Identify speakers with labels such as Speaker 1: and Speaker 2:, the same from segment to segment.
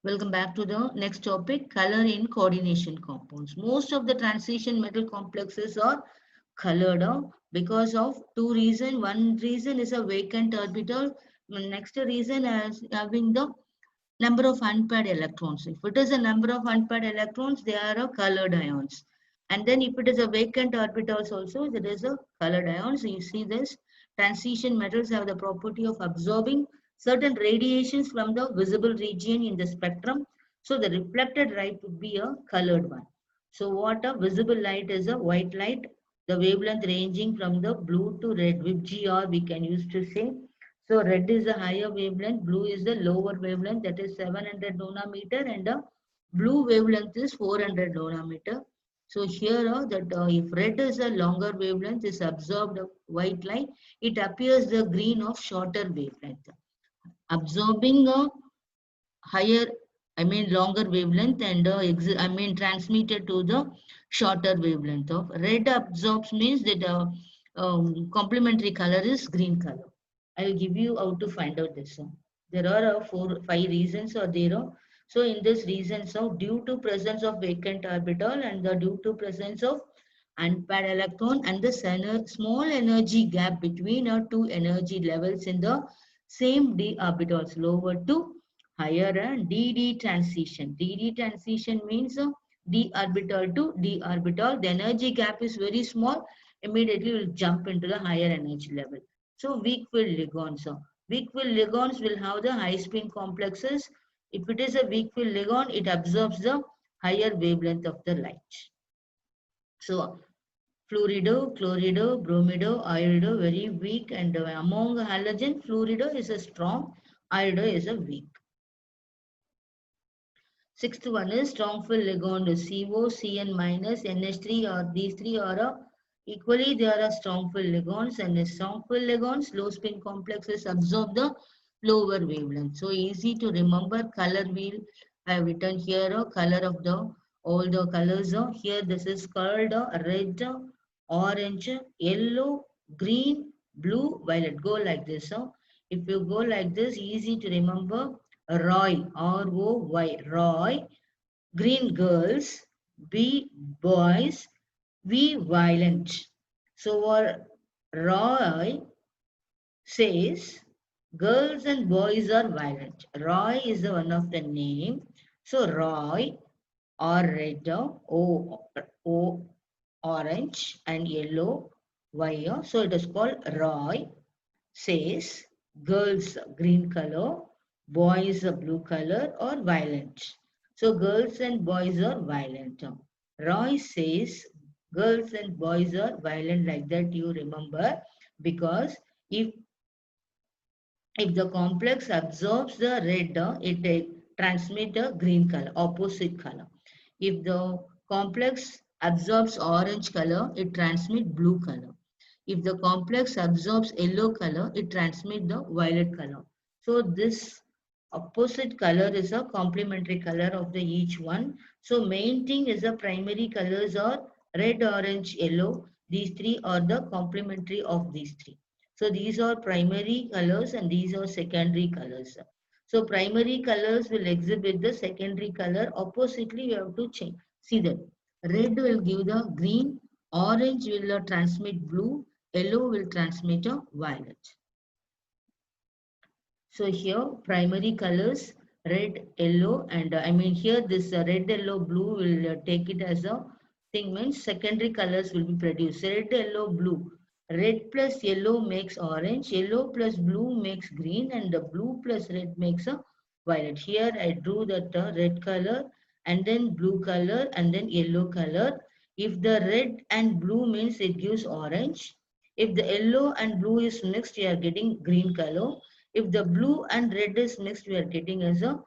Speaker 1: Welcome back to the next topic, color in coordination compounds. Most of the transition metal complexes are colored because of two reasons. One reason is a vacant orbital. Next reason is having the number of unpaired electrons. If it is a number of unpaired electrons, they are colored ions. And then if it is a vacant orbitals also, there is a colored ion. So you see this, transition metals have the property of absorbing certain radiations from the visible region in the spectrum. So the reflected light would be a colored one. So what a visible light is a white light, the wavelength ranging from the blue to red with GR we can use to say. So red is a higher wavelength, blue is the lower wavelength, that is 700 nanometer, and the blue wavelength is 400 nanometer. So here that if red is a longer wavelength, is absorbed white light, it appears the green of shorter wavelength. Absorbing a higher, longer wavelength and transmitted to the shorter wavelength of red absorbs means that complementary color is green color. I'll give you how to find out this. There are 5 reasons are there. So in this reasons of due to presence of vacant orbital and the due to presence of unpaired electron and the small energy gap between two energy levels in the same d orbitals lower to higher dd transition. Dd transition means d orbital to d orbital. The energy gap is very small. Immediately will jump into the higher energy level. So weak field ligands. Weak field ligands will have the high spin complexes. If it is a weak field ligand, it absorbs the higher wavelength of the light. So fluorido, chlorido, bromido, irido, very weak, and among halogen, fluorido is a strong, irido is a weak. Sixth one is strong field ligand CO, Cn minus, NH3, or these three are equally they are a strong field ligands, and strong field ligands, low spin complexes absorb the lower wavelength. So easy to remember. Color wheel I have written here, color of the all the colors. Here this is called red, orange, yellow, green, blue, violet. Go like this. If you go like this, easy to remember. Roy, R-O-Y, Roy, green girls, B boys, V violent. So what Roy says, girls and boys are violent. Roy is the one of the name. So Roy or red, O orange and yellow, Y. So it is called Roy says girls green color, boys blue color or violet. So girls and boys are violent. Roy says girls and boys are violent, like that you remember, because if the complex absorbs the red, it transmits a green color, opposite color. If the complex absorbs orange color, it transmits blue color. If the complex absorbs yellow color, it transmits the violet color. So this opposite color is a complementary color of the each one. So main thing is the primary colors are red, orange, yellow. These three are the complementary of these three. So these are primary colors and these are secondary colors. So primary colors will exhibit the secondary color. Oppositely, you have to change. See that red will give the green, orange will transmit blue, yellow will transmit a violet. So here primary colors red, yellow, and here this red, yellow, blue will take it as a thing, means secondary colors will be produced. Red, yellow, blue. Red plus yellow makes orange, yellow plus blue makes green, and the blue plus red makes a violet. Here I drew that red color and then blue color and then yellow color. If the red and blue means it gives orange. If the yellow and blue is mixed, you are getting green color. If the blue and red is mixed, we are getting as a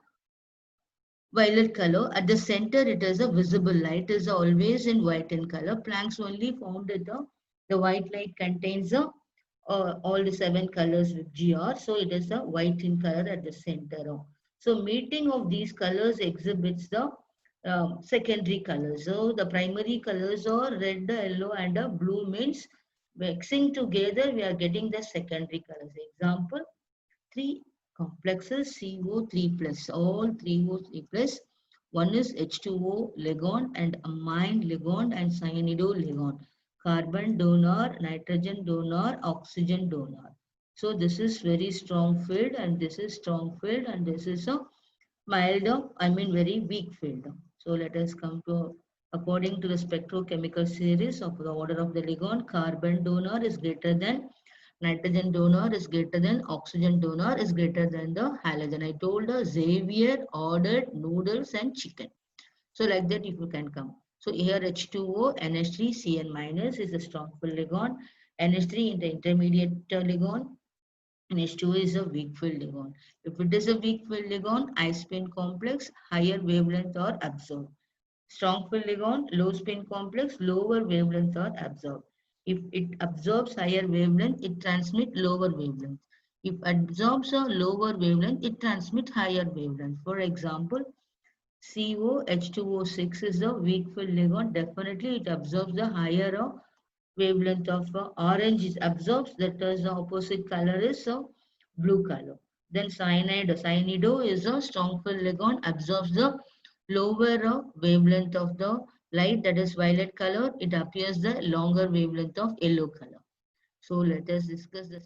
Speaker 1: violet color. At the center, it is a visible light. It is always in white in color. Planck's only found that the white light contains all the 7 colors with GR. So it is a white in color at the center. So meeting of these colors exhibits the secondary colors. So the primary colors are red, yellow, and blue means mixing together, we are getting the secondary colors. Example 3 complexes CO3 plus, all 3O3 plus. One is H2O ligand and amine ligand and cyanido ligand. Carbon donor, nitrogen donor, oxygen donor. So this is very strong field and this is strong field and this is a mild, very weak field. So let us come to, according to the spectrochemical series of the order of the ligand, carbon donor is greater than nitrogen donor is greater than oxygen donor is greater than the halogen. I told Xavier ordered noodles and chicken. So like that if you can come. So here H2O, NH3, Cn minus is a strong field ligand. NH3 in the intermediate ligand. And H2O is a weak field ligand. If it is a weak field ligand, I spin complex, higher wavelength or absorbed. Strong field ligand, low spin complex, lower wavelength or absorbed. If it absorbs higher wavelength, it transmits lower wavelength. If absorbs a lower wavelength, it transmits higher wavelength. For example, COH2O6 is a weak field ligand. Definitely, it absorbs the higher wavelength of orange is absorbs, that is the opposite color is blue color. Then cyanido is a strong field ligand, absorbs the lower wavelength of the light, that is violet color. It appears the longer wavelength of yellow color. So let us discuss the